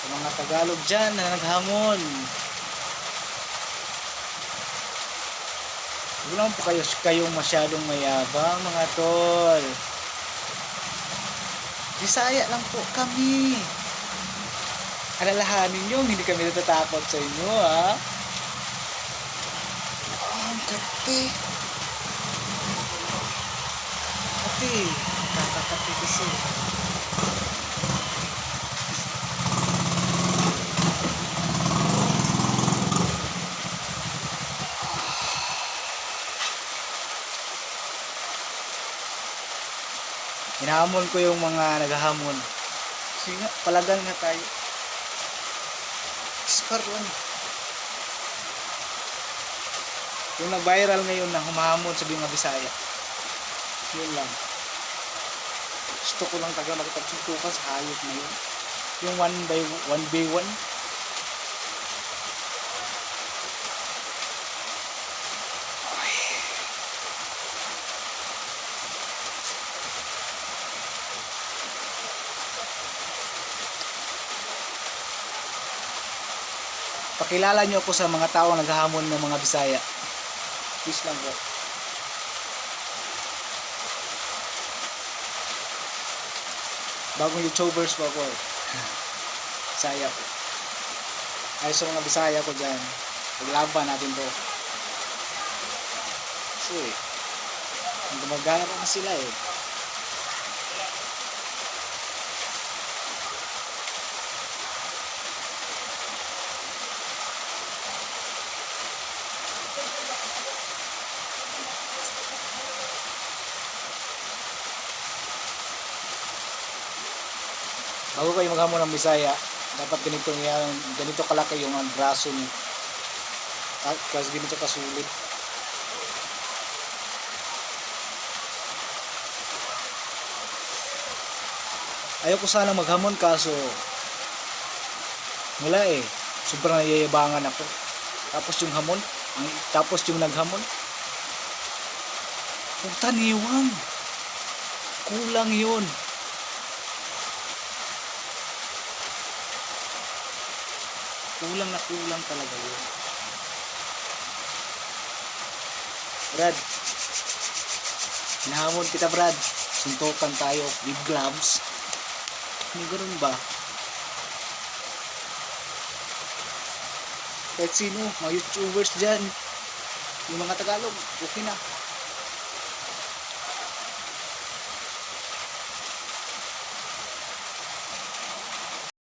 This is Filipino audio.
Sa mga Tagalog dyan na naghamon, huwag naman po kayong masyadong mayabang mga tol. Bisaya lang po kami. Alalahanin nyo, hindi kami natatakot sa inyo, ha? Ang kati. Kati. Kakakati kasi. Hinahamon ko yung mga naghahamon. Sige nga, palagan nga tayo. Spar lang. Yung nag-viral ngayon na humahamon sa mga Bisaya. Yun lang. Gusto ko lang taga makipagsuntukan sa hayop na yun. Yung 1v1. Pakilala nyo ako sa mga tao naghahamon ng mga Bisaya. Please lang po. Bagong YouTubers po ako eh. Bisaya po. Ay sa mga Bisaya ko dyan. Paglaban natin to. Kasi gumagara na sila eh. Bago kayo maghamon ng Bisaya, dapat ganito kalaki yung braso niyo. Kasi ganito kasulit. Ayaw ko sana maghamon kaso wala eh. Sobrang nayayabangan ako. Tapos yung naghamon. Puta niwang. Kulang yun. Kulang na kulang talaga yun. Brad, hinahamon kita Brad. Suntukan tayo with gloves. Hindi ganoon ba? Kahit sino, mga YouTubers dyan, yung mga Tagalog, okay na.